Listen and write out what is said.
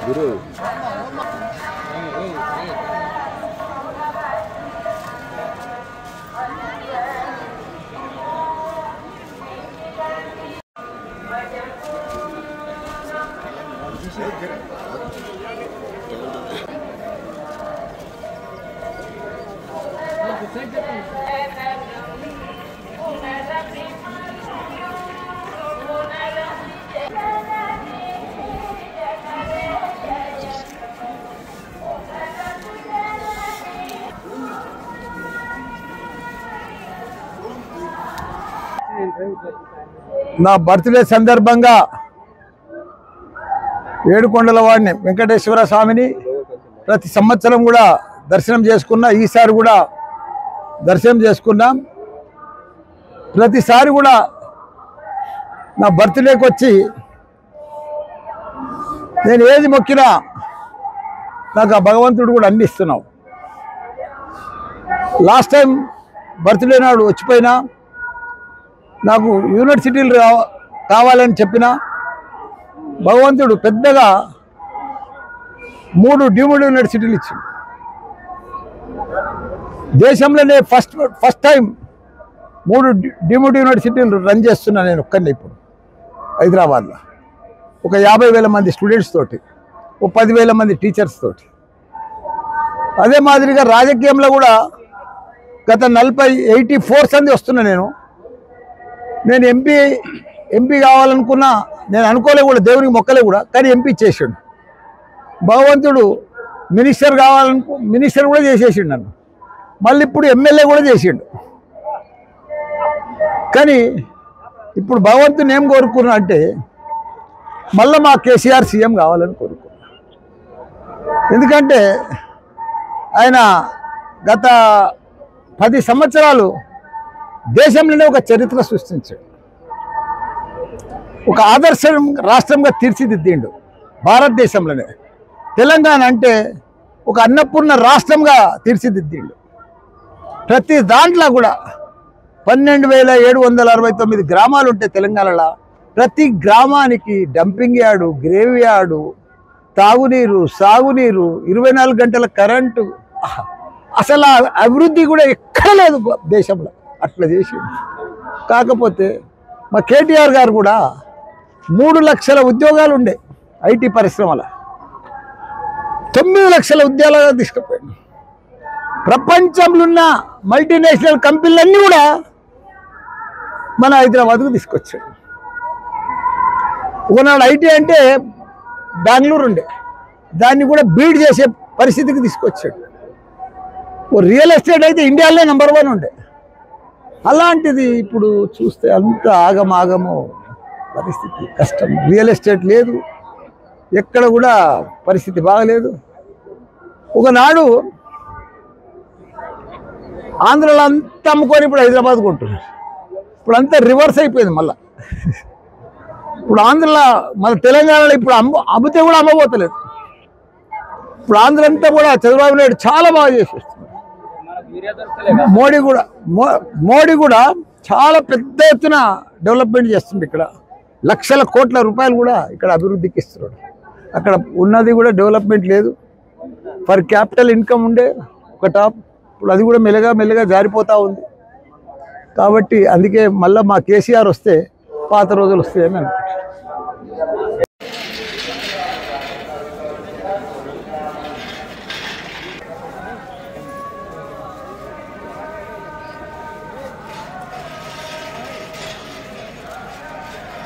గురు నా బర్త్డే సందర్భంగా ఏడుకొండల వాడిని వెంకటేశ్వర స్వామిని ప్రతి సంవత్సరం కూడా దర్శనం చేసుకున్నా. ఈసారి కూడా దర్శనం చేసుకున్నాం. ప్రతిసారి కూడా నా బర్త్డేకి వచ్చి నేను ఏది మొక్కినా నాకు ఆ భగవంతుడు కూడా అందిస్తున్నావు. లాస్ట్ టైం బర్త్డే నాడు వచ్చిపోయినా నాకు యూనివర్సిటీలు కావాలని చెప్పిన భగవంతుడు పెద్దగా 3 డీమ్డ్ యూనివర్సిటీలు ఇచ్చింది. దేశంలోనే ఫస్ట్ టైం 3 డీమ్డ్ యూనివర్సిటీలు రన్ చేస్తున్నా నేను ఒక్కనే ఇప్పుడు హైదరాబాద్లో. ఒక 50,000 మంది స్టూడెంట్స్ తోటి, ఒక 10,000 మంది టీచర్స్ తోటి. అదే మాదిరిగా రాజకీయంలో కూడా గత 84 సంది వస్తున్నా. నేను ఎంపీ కావాలనుకున్నా. నేను అనుకోలే కూడా, దేవునికి మొక్కలే కూడా, కానీ ఎంపీ చేసాడు భగవంతుడు. మినిస్టర్ కూడా చేసేసిండు నన్ను. మళ్ళీ ఇప్పుడు ఎమ్మెల్యే కూడా చేసిండు. కానీ ఇప్పుడు భగవంతుని ఏం కోరుకున్నా అంటే మళ్ళీ మా కేసీఆర్ సీఎం కావాలని కోరుకున్నా. ఎందుకంటే ఆయన గత 10 సంవత్సరాలు దేశంలోనే ఒక చరిత్ర సృష్టించాడు. ఒక ఆదర్శ రాష్ట్రంగా తీర్చిదిద్దిండు భారతదేశంలోనే. తెలంగాణ అంటే ఒక అన్నపూర్ణ రాష్ట్రంగా తీర్చిదిద్దిండు. ప్రతి దాంట్లో కూడా 12,769 గ్రామాలు ఉంటాయి తెలంగాణలో. ప్రతి గ్రామానికి డంపింగ్ యార్డు, గ్రేవ్ యార్డు, తాగునీరు, సాగునీరు, 24 గంటల కరెంటు. అసలు అభివృద్ధి కూడా ఎక్కడ లేదు దేశంలో. అట్లా చేసి కాకపోతే మా కేటీఆర్ గారు కూడా 3 లక్షల ఉద్యోగాలు ఉండే ఐటీ పరిశ్రమల 9 లక్షల ఉద్యోగాలు తీసుకుపోయాడు. ప్రపంచంలో ఉన్న మల్టీనేషనల్ కంపెనీలన్నీ కూడా మన హైదరాబాద్కు తీసుకొచ్చాడు. ఒకనాడు ఐటీ అంటే బెంగళూరు ఉండే, దాన్ని కూడా బీడ్ చేసే పరిస్థితికి తీసుకొచ్చాడు. రియల్ ఎస్టేట్ అయితే ఇండియాలోనే నంబర్ 1 ఉండే. అలాంటిది ఇప్పుడు చూస్తే అంత ఆగమాగము పరిస్థితి, కష్టం. రియల్ ఎస్టేట్ లేదు, ఎక్కడ కూడా పరిస్థితి బాగలేదు. ఒకనాడు ఆంధ్రలో అంతా అమ్ముకొని ఇప్పుడు హైదరాబాద్ కొంటున్నారు. ఇప్పుడు అంతా రివర్స్ అయిపోయింది. మళ్ళీ ఇప్పుడు ఆంధ్రలో మన తెలంగాణలో ఇప్పుడు అమ్మితే కూడా అమ్మబోతలేదు. ఇప్పుడు ఆంధ్ర అంతా కూడా చంద్రబాబు నాయుడు చాలా బాగా చేసేస్తున్నారు. మోడీ కూడా చాలా పెద్ద ఎత్తున డెవలప్మెంట్ చేస్తుంది. ఇక్కడ లక్షల కోట్ల రూపాయలు కూడా ఇక్కడ అభివృద్ధికి ఇస్తున్నాడు. అక్కడ ఉన్నది కూడా డెవలప్మెంట్ లేదు. పర్ క్యాపిటల్ ఇన్కమ్ ఉండే ఒక టాప్, ఇప్పుడు అది కూడా మెల్లగా జారిపోతూ ఉంది. కాబట్టి అందుకే మళ్ళీ మా కేసీఆర్ వస్తే పాత రోజులు వస్తాయని